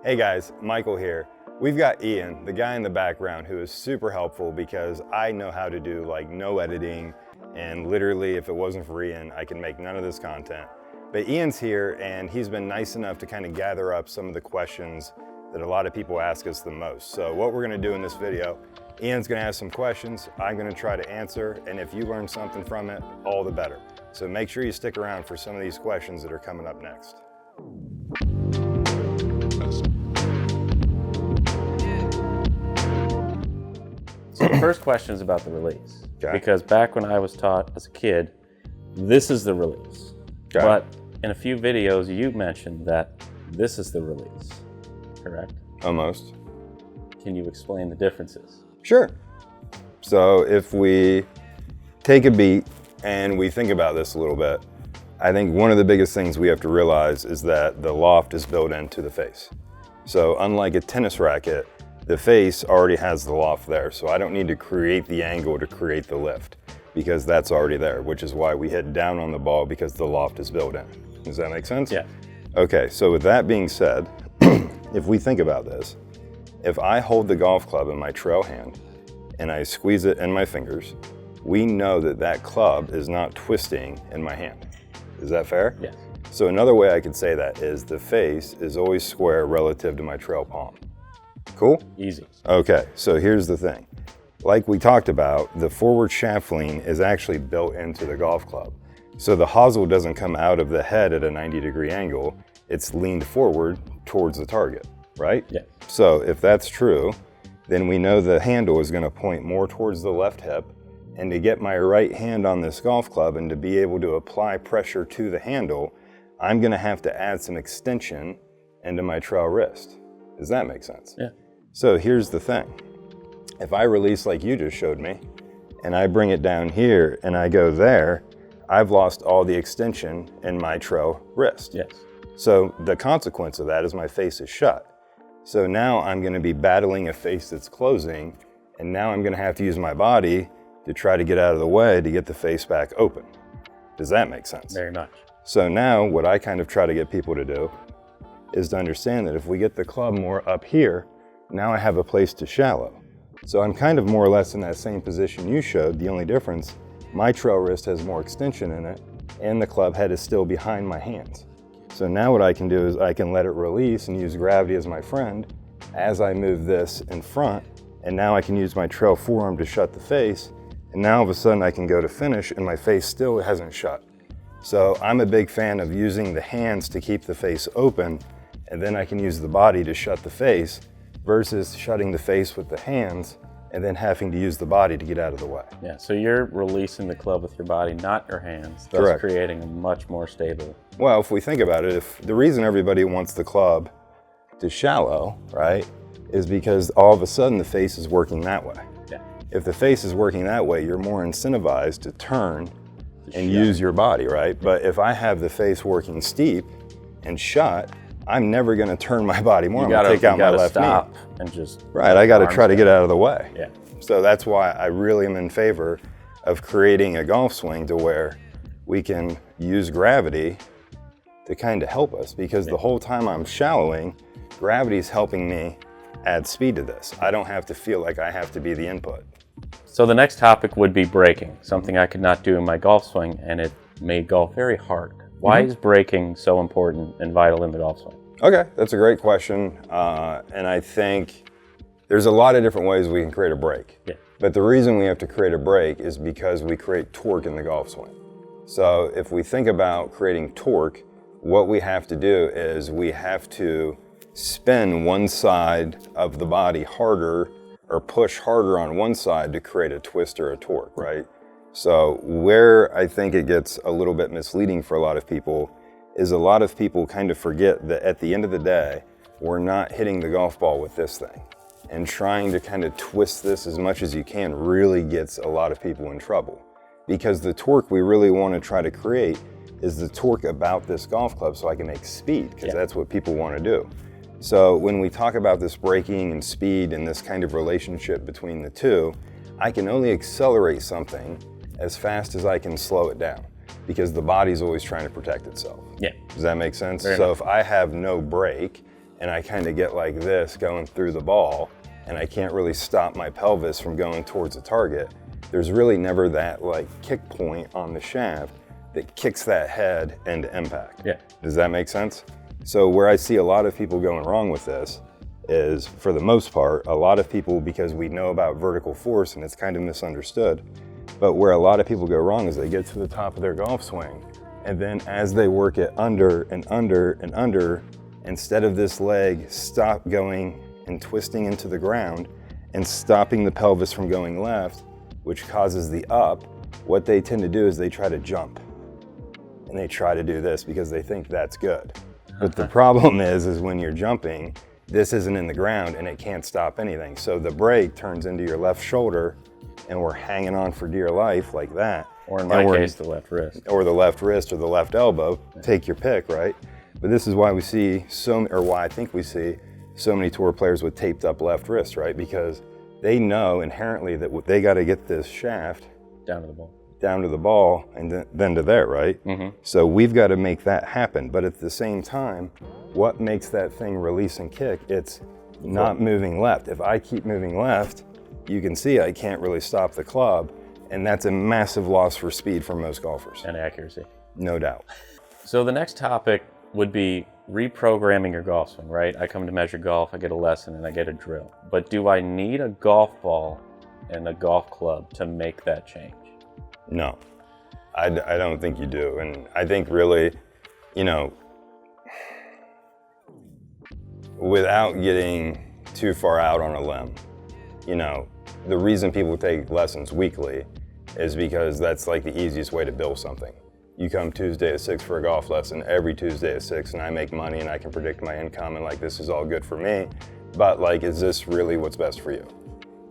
Hey guys, Michael here. We've got Ian, the guy in the background, who is super helpful because I know how to do like no editing, and literally if it wasn't for Ian, I could make none of this content. But Ian's here and he's been nice enough to kind of gather up some of the questions that a lot of people ask us the most. So what we're gonna do in this video, Ian's gonna ask some questions, I'm gonna try to answer, and if you learn something from it, all the better. So make sure you stick around for some of these questions that are coming up next. So the first question is about the release. Okay. Because back when I was taught as a kid, this is the release. Okay. But in a few videos, you mentioned that this is the release, correct? Almost. Can you explain the differences? Sure. So if we take a beat and we think about this a little bit, I think one of the biggest things we have to realize is that the loft is built into the face. So unlike a tennis racket, the face already has the loft there. So I don't need to create the angle to create the lift because that's already there, which is why we hit down on the ball because the loft is built in. Does that make sense? Yeah. Okay, so with that being said, if we think about this, if I hold the golf club in my trail hand and I squeeze it in my fingers, we know that that club is not twisting in my hand. Is that fair? Yes. So another way I could say that is the face is always square relative to my trail palm. Cool? Easy. Okay, so here's the thing. Like we talked about, the forward shaft lean is actually built into the golf club. So the hosel doesn't come out of the head at a 90-degree angle, it's leaned forward towards the target, right? Yeah. So if that's true, then we know the handle is gonna point more towards the left hip, and to get my right hand on this golf club and to be able to apply pressure to the handle, I'm gonna have to add some extension into my trail wrist. Does that make sense? Yeah. So here's the thing. If I release like you just showed me, and I bring it down here and I go there, I've lost all the extension in my trail wrist. Yes. So the consequence of that is my face is shut. So now I'm gonna be battling a face that's closing, and now I'm gonna have to use my body to try to get out of the way to get the face back open. Does that make sense? Very much. So now what I kind of try to get people to do is to understand that if we get the club more up here, now I have a place to shallow. So I'm kind of more or less in that same position you showed. The only difference, my trail wrist has more extension in it and the club head is still behind my hands. So now what I can do is I can let it release and use gravity as my friend as I move this in front, and now I can use my trail forearm to shut the face, and now all of a sudden I can go to finish and my face still hasn't shut. So I'm a big fan of using the hands to keep the face open, and then I can use the body to shut the face versus shutting the face with the hands and then having to use the body to get out of the way. Yeah, so you're releasing the club with your body, not your hands, thus Correct. creating a much more stable. Well, if we think about it, if the reason everybody wants the club to shallow, right, is because all of a sudden the face is working that way. Yeah. If the face is working that way, you're more incentivized to turn and use your body, right? But if I have the face working steep and shut, I'm never gonna turn my body more. I'm gonna take out my left knee. And just right, I gotta try to get out of the way. Yeah. So that's why I really am in favor of creating a golf swing to where we can use gravity to kind of help us, because the whole time I'm shallowing, gravity's helping me add speed to this. I don't have to feel like I have to be the input. So the next topic would be braking, something I could not do in my golf swing, and it made golf very hard. Why is braking so important and vital in the golf swing? Okay, that's a great question. And I think there's a lot of different ways we can create a break. Yeah. But the reason we have to create a break is because we create torque in the golf swing. So if we think about creating torque, what we have to do is we have to spin one side of the body harder or push harder on one side to create a twist or a torque, right? So where I think it gets a little bit misleading for a lot of people is a lot of people kind of forget that at the end of the day, we're not hitting the golf ball with this thing. And trying to kind of twist this as much as you can really gets a lot of people in trouble. Because the torque we really want to try to create is the torque about this golf club so I can make speed, because that's what people want to do. So when we talk about this braking and speed and this kind of relationship between the two, I can only accelerate something as fast as I can slow it down, because the body's always trying to protect itself. Yeah. Does that make sense? Very So much. if I have no brake, and I kind of get like this going through the ball, and I can't really stop my pelvis from going towards the target, there's really never that like kick point on the shaft that kicks that head into impact. Yeah. Does that make sense? So where I see a lot of people going wrong with this is, for the most part, a lot of people, because we know about vertical force and it's kind of misunderstood, but where a lot of people go wrong is they get to the top of their golf swing, and then as they work it under and under and under, instead of this leg stop going and twisting into the ground and stopping the pelvis from going left, which causes the up, what they tend to do is they try to jump. And they try to do this because they think that's good. But the problem is when you're jumping, this isn't in the ground and it can't stop anything. So the brake turns into your left shoulder and we're hanging on for dear life like that. Or in my case, the left wrist. Or the left wrist or the left elbow, take your pick, right? But this is why we see why I think we see so many tour players with taped up left wrist, right? Because they know inherently that they got to get this shaft down to the ball. Down to the ball and then to there, right? Mm-hmm. So we've got to make that happen. But at the same time, what makes that thing release and kick? It's not moving left. If I keep moving left, you can see I can't really stop the club. And that's a massive loss for speed for most golfers. And accuracy. No doubt. So the next topic would be reprogramming your golf swing, right? I come to Measure Golf, I get a lesson and I get a drill. But do I need a golf ball and a golf club to make that change? No, I don't think you do. And I think really, without getting too far out on a limb, the reason people take lessons weekly is because that's like the easiest way to build something. You come Tuesday at 6 for a golf lesson, every Tuesday at 6, and I make money and I can predict my income and like this is all good for me, but like, is this really what's best for you?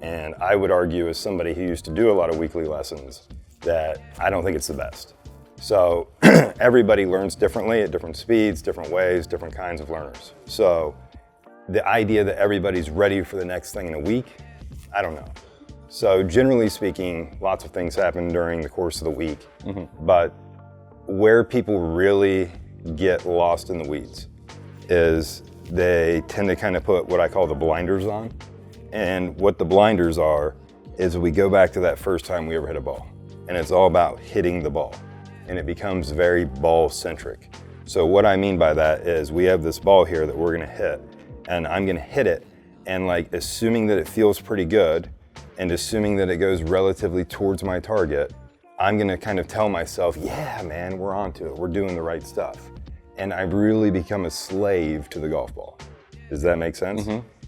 And I would argue, as somebody who used to do a lot of weekly lessons, that I don't think it's the best. So everybody learns differently at different speeds, different ways, different kinds of learners. So the idea that everybody's ready for the next thing in a week, I don't know. So generally speaking, lots of things happen during the course of the week, but where people really get lost in the weeds is they tend to kind of put what I call the blinders on. And what the blinders are is we go back to that first time we ever hit a ball. And it's all about hitting the ball. And it becomes very ball-centric. So what I mean by that is we have this ball here that we're gonna hit, and I'm gonna hit it, and like assuming that it feels pretty good, and assuming that it goes relatively towards my target, I'm gonna kind of tell myself, yeah, man, we're onto it, we're doing the right stuff. And I really become a slave to the golf ball. Does that make sense?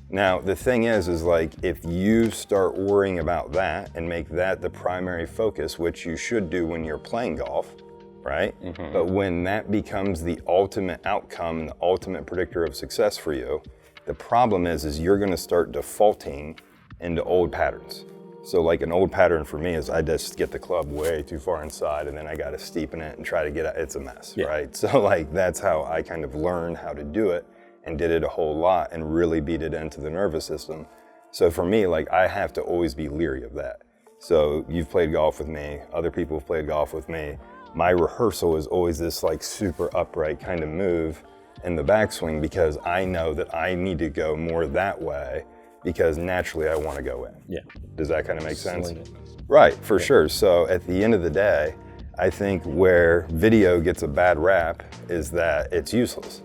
Now, the thing is like, if you start worrying about that and make that the primary focus, which you should do when you're playing golf, right? But when that becomes the ultimate outcome and the ultimate predictor of success for you, the problem is you're gonna start defaulting into old patterns. So like an old pattern for me is I just get the club way too far inside and then I gotta steepen it and try to get it, it's a mess, right? So like, that's how I kind of learned how to do it and did it a whole lot and really beat it into the nervous system. So for me, like, I have to always be leery of that. So you've played golf with me, other people have played golf with me. My rehearsal is always this like super upright kind of move in the backswing because I know that I need to go more that way because naturally I want to go in. Yeah. Does that kind of make sense? Sling it. Right, for sure. So at the end of the day, I think where video gets a bad rap is that it's useless.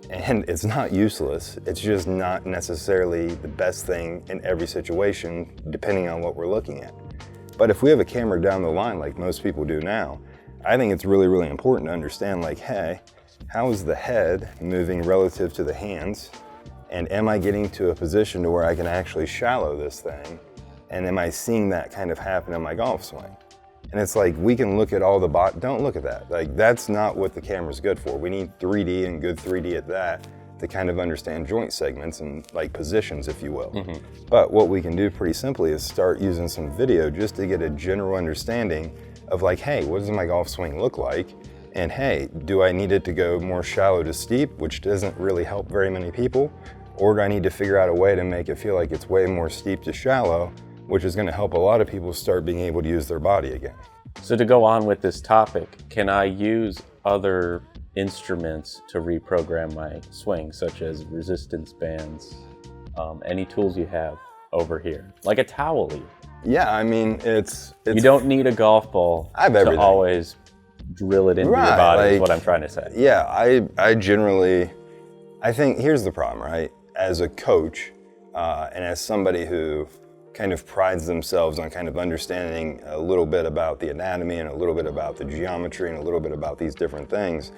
And it's not useless, it's just not necessarily the best thing in every situation, depending on what we're looking at. But if we have a camera down the line like most people do now, I think it's really, really important to understand like, hey, how is the head moving relative to the hands? And am I getting to a position to where I can actually shallow this thing? And am I seeing that kind of happen in my golf swing? And it's like, we can look at all the don't look at that. Like, that's not what the camera's good for. We need 3D and good 3D at that to kind of understand joint segments and like positions, if you will. But what we can do pretty simply is start using some video just to get a general understanding of like, hey, what does my golf swing look like? And hey, do I need it to go more shallow to steep, which doesn't really help very many people? Or do I need to figure out a way to make it feel like it's way more steep to shallow, which is going to help a lot of people start being able to use their body again. So to go on with this topic, can I use other instruments to reprogram my swing, such as resistance bands, any tools you have over here, like a towel even. Yeah, I mean, it's You don't need a golf ball I have to everything. always drill it into your Right, body, is like- what I'm trying to say. Yeah, I think here's the problem, right? As a coach, and as somebody who kind of prides themselves on kind of understanding a little bit about the anatomy and a little bit about the geometry and a little bit about these different things,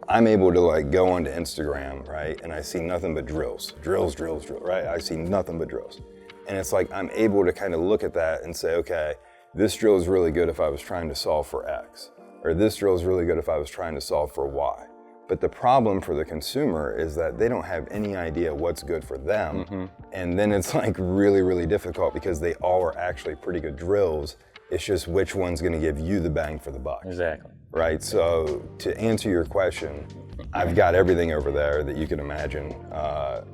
I'm able to like go onto Instagram, right? And I see nothing but drills, right? I see nothing but drills. And it's like, I'm able to kind of look at that and say, okay, this drill is really good if I was trying to solve for X, or this drill is really good if I was trying to solve for Y. But the problem for the consumer is that they don't have any idea what's good for them. And then it's like really, really difficult because they all are actually pretty good drills. It's just which one's gonna give you the bang for the buck. Exactly. Right, so to answer your question, I've got everything over there that you can imagine. I'm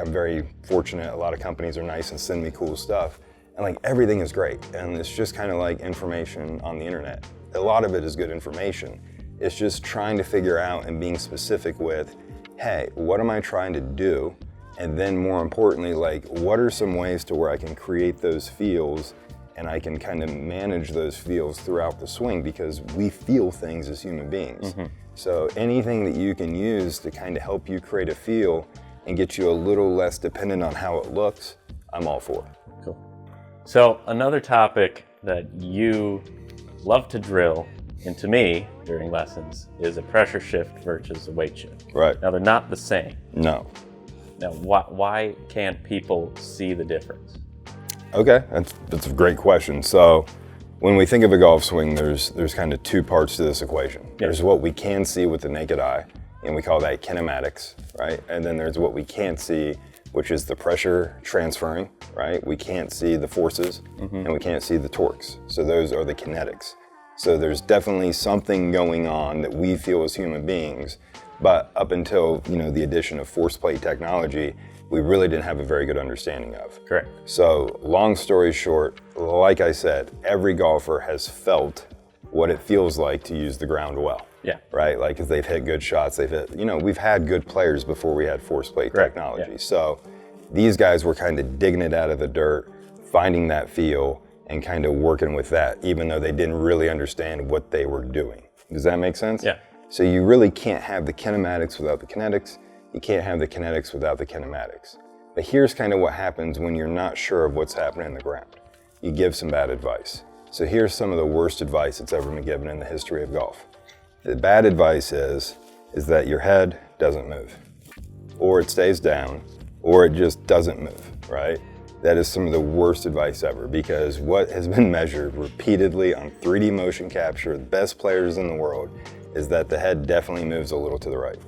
very fortunate. A lot of companies are nice and send me cool stuff. And like everything is great. And it's just kind of like information on the internet. A lot of it is good information. It's just trying to figure out and being specific with, hey, what am I trying to do? And then more importantly, like, what are some ways to where I can create those feels and I can kind of manage those feels throughout the swing, because we feel things as human beings. So anything that you can use to kind of help you create a feel and get you a little less dependent on how it looks, I'm all for. Cool. So another topic that you love to drill into me during lessons is a pressure shift versus a weight shift. Right. Now they're not the same. No. Now why can't people see the difference? Okay, that's a great question. So when we think of a golf swing, there's kind of two parts to this equation. Yeah. There's what we can see with the naked eye, and we call that kinematics, right? And then there's what we can't see, which is the pressure transferring, right? We can't see the forces, and we can't see the torques. So those are the kinetics. So there's definitely something going on that we feel as human beings, but up until, the addition of force plate technology, we really didn't have a very good understanding of. Correct. So long story short, like I said, every golfer has felt what it feels like to use the ground well. Yeah. Right? Like if they've hit good shots, we've had good players before we had force plate Correct. technology. Yeah. So these guys were kind of digging it out of the dirt, finding that feel and kind of working with that, even though they didn't really understand what they were doing. Does that make sense? Yeah. So you really can't have the kinematics without the kinetics. You can't have the kinetics without the kinematics. But here's kind of what happens when you're not sure of what's happening in the ground. You give some bad advice. So here's some of the worst advice that's ever been given in the history of golf. The bad advice is that your head doesn't move, or it stays down, or it just doesn't move, right? That is some of the worst advice ever, because what has been measured repeatedly on 3D motion capture, the best players in the world, is that the head definitely moves a little to the right.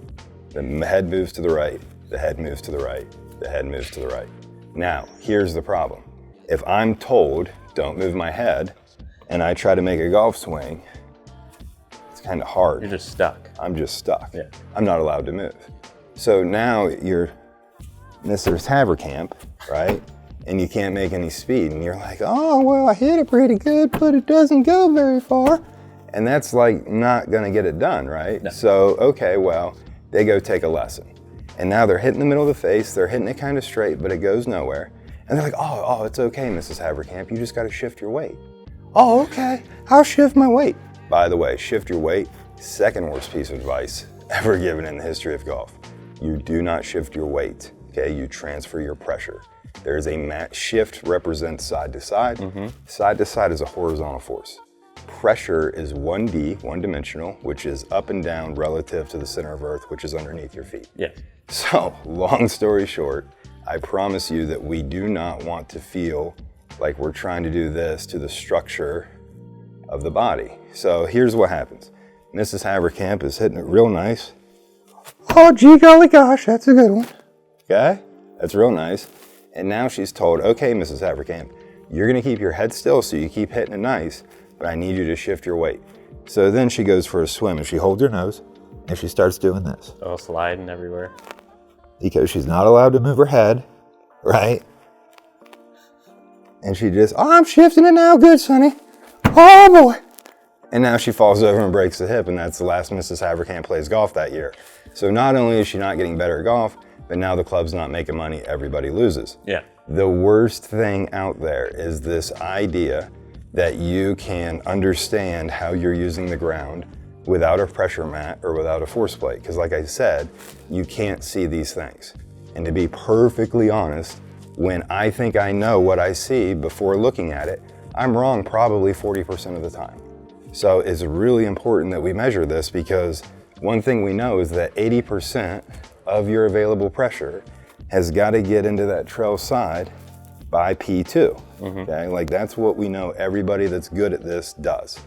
The head moves to the right, the head moves to the right, the head moves to the right. Now, here's the problem. If I'm told, don't move my head, and I try to make a golf swing, it's kind of hard. You're just stuck. I'm just stuck. Yeah. I'm not allowed to move. So now you're Mr. Haverkamp, right? And you can't make any speed. And you're like, oh, well, I hit it pretty good, but it doesn't go very far. And that's like not gonna get it done, right? No. So, okay, well, they go take a lesson. And now they're hitting the middle of the face, they're hitting it kind of straight, but it goes nowhere. And they're like, oh, it's okay, Mrs. Haverkamp, you just gotta shift your weight. Oh, okay, I'll shift my weight. By the way, shift your weight, second worst piece of advice ever given in the history of golf. You do not shift your weight, okay? You transfer your pressure. There's a shift represents side to side. Side to side is a horizontal force. Pressure is 1D, one-dimensional, which is up and down relative to the center of Earth, which is underneath your feet. Yes. So, long story short, I promise you that we do not want to feel like we're trying to do this to the structure of the body. So here's what happens. Mrs. Haverkamp is hitting it real nice. Oh, gee golly gosh, that's a good one. Okay, that's real nice. And now she's told, okay, Mrs. Haverkamp, you're gonna keep your head still so you keep hitting it nice, but I need you to shift your weight. So then she goes for a swim and she holds her nose and she starts doing this. Oh, sliding everywhere. Because she's not allowed to move her head, right? And she just, oh, I'm shifting it now, good, Sonny. Oh boy. And now she falls over and breaks the hip, and that's the last Mrs. Haverkamp plays golf that year. So not only is she not getting better at golf, but now the club's not making money, everybody loses. Yeah. The worst thing out there is this idea that you can understand how you're using the ground without a pressure mat or without a force plate. Because like I said, you can't see these things. And to be perfectly honest, when I think I know what I see before looking at it, I'm wrong probably 40% of the time. So it's really important that we measure this, because one thing we know is that 80% of your available pressure has got to get into that trail side by P2. Okay, like that's what we know everybody that's good at this does.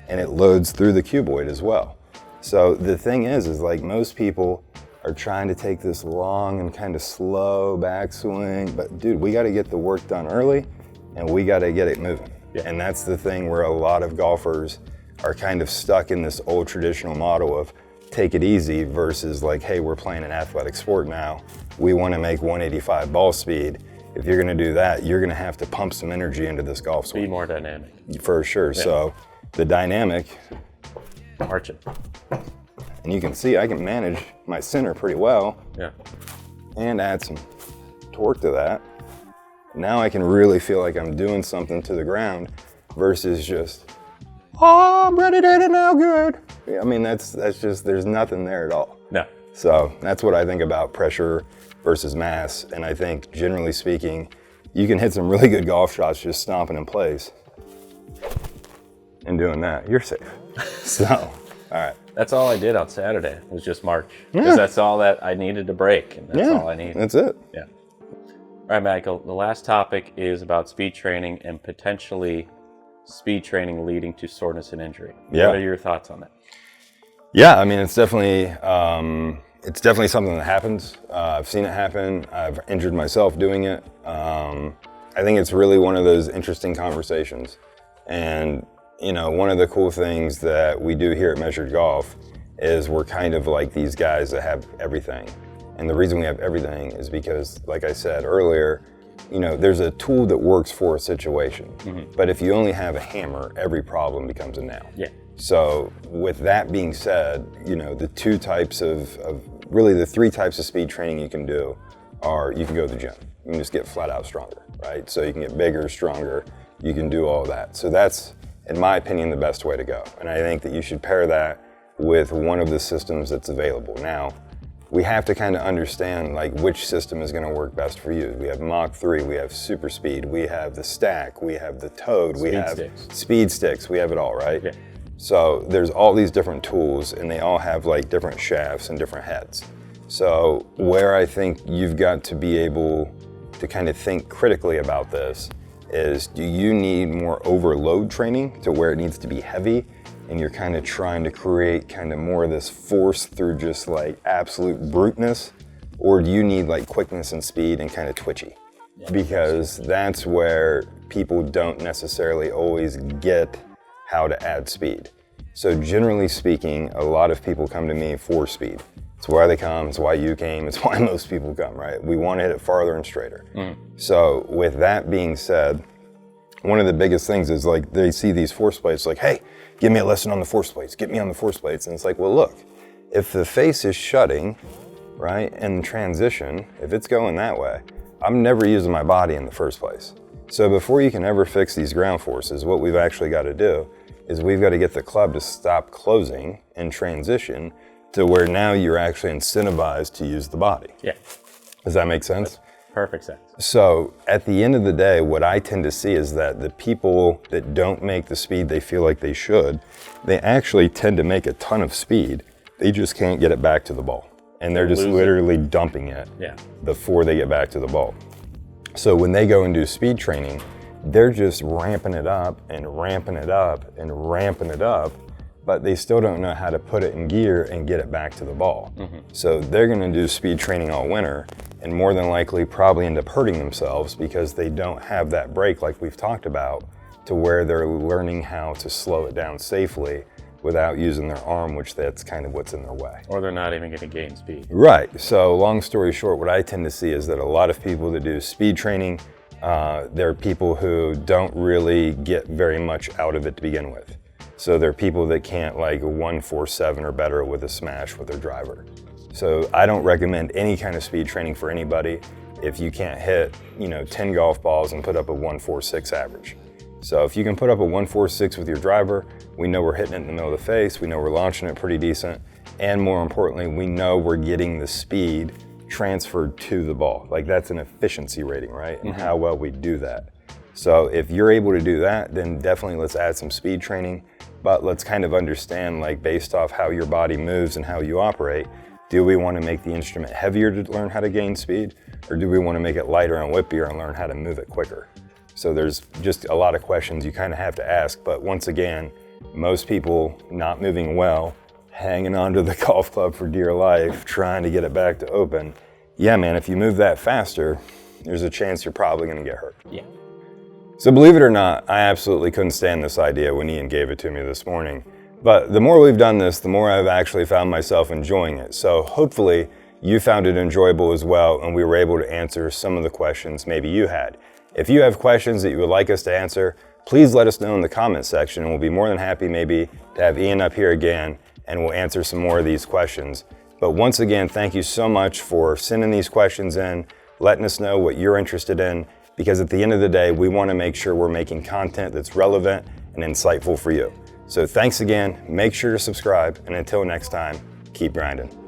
And it loads through the cuboid as well. So the thing is like most people are trying to take this long and kind of slow backswing, but dude, we got to get the work done early and we got to get it moving. Yeah. And that's the thing where a lot of golfers are kind of stuck in this old traditional model of take it easy versus like, hey, we're playing an athletic sport now. We want to make 185 ball speed. If you're going to do that, you're going to have to pump some energy into this golf swing. Be more dynamic. For sure. Yeah. So the dynamic. Arch it. And you can see I can manage my center pretty well. Yeah. And add some torque to that. Now I can really feel like I'm doing something to the ground versus just, oh, I'm ready to hit it now, good. I mean, that's just, there's nothing there at all. No. So that's what I think about pressure versus mass. And I think generally speaking, you can hit some really good golf shots just stomping in place and doing that. You're safe. So, all right. That's all I did on Saturday was just march. Because that's all that I needed to break. And that's all I needed. That's it. Yeah. All right, Michael, the last topic is about speed training and potentially speed training leading to soreness and injury. Yeah. What are your thoughts on that? Yeah, I mean, it's definitely something that happens. I've seen it happen. I've injured myself doing it. I think it's really one of those interesting conversations. And, you know, one of the cool things that we do here at Measured Golf is we're kind of like these guys that have everything. And the reason we have everything is because, like I said earlier, you know, there's a tool that works for a situation. But if you only have a hammer, every problem becomes a nail. Yeah. So with that being said, you know, the three types of speed training you can do are, you can go to the gym. You can just get flat out stronger, right? So you can get bigger, stronger, you can do all that. So that's, in my opinion, the best way to go. And I think that you should pair that with one of the systems that's available. Now, we have to kind of understand like which system is going to work best for you. We have Mach 3, we have Super Speed, we have the Stack, we have the Toad, we have Speed Sticks, we have it all, right? Yeah. So there's all these different tools and they all have like different shafts and different heads. So where I think you've got to be able to kind of think critically about this is, do you need more overload training to where it needs to be heavy and you're kind of trying to create kind of more of this force through just like absolute bruteness? Or do you need like quickness and speed and kind of twitchy? Yeah, because that's where people don't necessarily always get how to add speed. So generally speaking, a lot of people come to me for speed. It's why they come, it's why you came, it's why most people come, right? We want to hit it farther and straighter. So with that being said, one of the biggest things is like they see these force plates like, hey, give me a lesson on the force plates, get me on the force plates. And it's like, well, look, if the face is shutting, right, in transition, if it's going that way, I'm never using my body in the first place. So before you can ever fix these ground forces, what we've actually got to do is we've got to get the club to stop closing and transition to where now you're actually incentivized to use the body. Yeah. Does that make sense? Perfect sense. So at the end of the day, what I tend to see is that the people that don't make the speed they feel like they should, they actually tend to make a ton of speed. They just can't get it back to the ball. And they're just literally dumping it before they get back to the ball. So when they go and do speed training, they're just ramping it up and ramping it up and ramping it up, but they still don't know how to put it in gear and get it back to the ball. So they're gonna do speed training all winter and more than likely probably end up hurting themselves because they don't have that break like we've talked about to where they're learning how to slow it down safely without using their arm, which that's kind of what's in their way. Or they're not even gonna gain speed. Right, so long story short, what I tend to see is that a lot of people that do speed training, there are people who don't really get very much out of it to begin with. So there are people that can't like 147 or better with a smash with their driver. So I don't recommend any kind of speed training for anybody if you can't hit, 10 golf balls and put up a 146 average. So if you can put up a 146 with your driver, we know we're hitting it in the middle of the face, we know we're launching it pretty decent, and more importantly, we know we're getting the speed transferred to the ball. Like that's an efficiency rating, right? And how well we do that. So if you're able to do that, then definitely let's add some speed training, but let's kind of understand, like based off how your body moves and how you operate, do we want to make the instrument heavier to learn how to gain speed, or do we want to make it lighter and whippier and learn how to move it quicker? So there's just a lot of questions you kind of have to ask, but once again, most people not moving well, hanging onto the golf club for dear life, trying to get it back to open. Yeah, man, if you move that faster, there's a chance you're probably going to get hurt. Yeah. So believe it or not, I absolutely couldn't stand this idea when Ian gave it to me this morning. But the more we've done this, the more I've actually found myself enjoying it. So hopefully you found it enjoyable as well, and we were able to answer some of the questions maybe you had. If you have questions that you would like us to answer, please let us know in the comment section, and we'll be more than happy maybe to have Ian up here again, and we'll answer some more of these questions. But once again, thank you so much for sending these questions in, letting us know what you're interested in, because at the end of the day, we want to make sure we're making content that's relevant and insightful for you. So thanks again, make sure to subscribe, and until next time, keep grinding.